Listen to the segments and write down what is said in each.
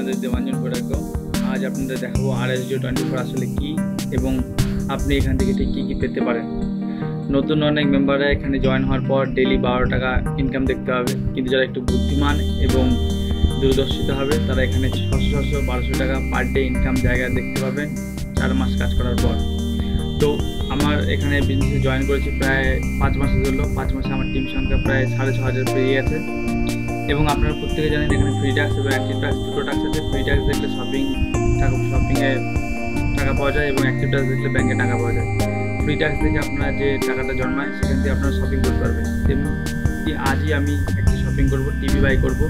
আপনাদের দেবাঞ্জন ভৈরব। আজ আপনাদের দেখাবো RS-Jio24 আসলে কি এবং আপনি এখান থেকে ঠিক কী পেতে পারেন। নতুন অনেক মেম্বাররা এখানে জয়েন হওয়ার পর ডেলি 12 টাকা ইনকাম দেখতে হবে, কিন্তু যারা একটু বুদ্ধিমান এবং দূরদর্শিতা হবে তারা এখানে 600-1200 টাকা পার ডে ইনকাম জায়গা দেখতে পাবেন 4 মাস কাজ করার পর। তো আমার এখানে বিজনেসে জয়েন করেছি প্রায় 5 মাসের জন্য। 5 মাসে আমার টিম সংখ্যা প্রায় 6500 পেরিয়ে গেছে। এবং আপনারা প্রত্যেকে জানেন এখানে ফ্রি ট্যাক্স এবং অ্যাক্টিভ ট্যাক্স দুটো ট্যাক্স আছে। ফ্রি ট্যাক্স দেখলে শপিংয়ে টাকা পাওয়া যায় এবং অ্যাক্টিভ ট্যাক্স দেখলে ব্যাংকে টাকা পাওয়া যায়। ফ্রি ট্যাক্স দেখে আপনারা যে টাকাটা জন্মায় সেখান থেকে আপনারা শপিং করতে পারবেন। তেমনি আজই আমি একটি শপিং করব, টিভি বাই করব,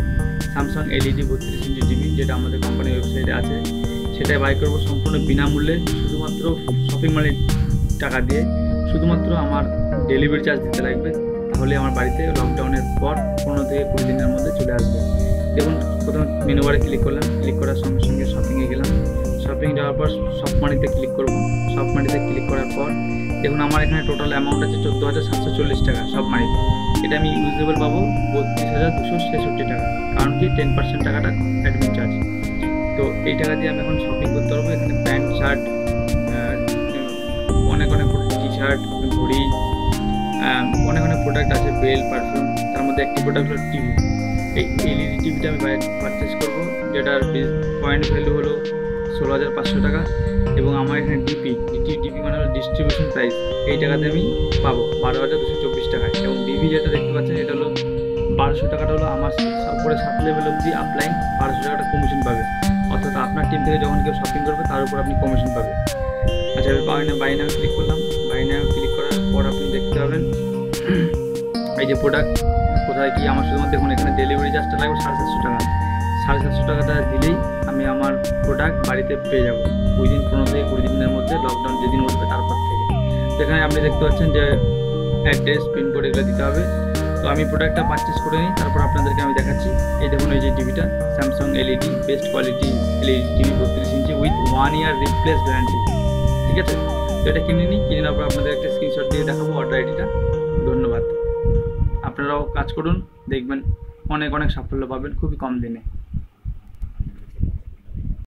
স্যামসাং LED 32 ইঞ্চি টিভি, যেটা আমাদের কোম্পানির ওয়েবসাইটে আছে। সেটাই বাই করব সম্পূর্ণ বিনামূল্যে, শুধুমাত্র শপিং মলের টাকা দিয়ে। শুধুমাত্র আমার ডেলিভারি চার্জ দিতে লাগবে, তাহলে আমার বাড়িতে লকডাউনের পর 15 থেকে 20 দিনের মধ্যে চলে আসবে। দেখুন, প্রথমে মেনু বারে ক্লিক করলাম, ক্লিক করার সঙ্গে সঙ্গে শপিংয়ে গেলাম। শপিং যাওয়ার পর শপ মানিতে ক্লিক করব। শপ মানিতে ক্লিক করার পর দেখুন আমার এখানে টোটাল অ্যামাউন্ট আছে 14,740 টাকা শপ মানিতে। এটা আমি ইউজেবল পাবো 32,266 টাকা, কারণ কি 10% টাকাটা অ্যাডমিন চার্জ। তো এই টাকা দিয়ে আমি এখন শপিং করতে পারবো। এখানে প্যান্ট, শার্ট, অনেক টি শার্ট, ঘড়ি, অনেক প্রোডাক্ট আছে, বেল, পারফিউম। তার মধ্যে একটি প্রোডাক্ট হলো টিভি। এই LED টিভিটা আমি পারচেস করবো, যেটার পয়েন্ট ভ্যালু হলো 16,500 টাকা। এবং আমার এখানে ডিপি মানে হলো ডিস্ট্রিবিউশন প্রাইস, এই টাকাতে আমি পাবো 12,224 টাকায়। এবং ডিভি যেটা দেখতে পাচ্ছেন এটা হলো 1200 টাকাটা হলো আমার উপরে 7 লেভেল অবধি আপলাইন, 1200 টাকাটা কমিশন পাবে। অর্থাৎ আপনার টিম থেকে যখন কেউ শপিং করবে তার উপর আপনি কমিশন পাবে। আচ্ছা, আমি বাই নাও ক্লিক করলাম। বাই নাও ক্লিক করার পর আপনি দেখতে পাবেন এই যে প্রোডাক্ট কোথায় কি। আমার শুধুমাত্র দেখুন এখানে ডেলিভারি চার্জটা লাগবে 750 টাকা। 750 টাকাটা দিলেই আমি আমার প্রোডাক্ট বাড়িতে পেয়ে যাবো উইদিন 15 থেকে 20 দিনের মধ্যে, লকডাউন যেদিন উঠবে তারপর থেকে। তো এখানে আপনি দেখতে পাচ্ছেন যে অ্যাড্রেস, পিনকোড এগুলো দিতে হবে। তো আমি প্রোডাক্টটা পারচেস করে নিই, তারপর আপনাদেরকে আমি দেখাচ্ছি। এই দেখুন এই যে টিভিটা, Samsung LED best quality LED TV 32 inch with 1 year replace guarantee. ঠিক আছে, তো এটা কিনে নিই। কিনে নেওয়ার পর আপনাদের একটা স্ক্রিনশট দিয়ে দেখাবো অর্ডার আইডিটা। ধন্যবাদ। আপনারাও কাজ করুন, দেখবেন অনেক সাফল্য পাবেন খুবই কম দিনে।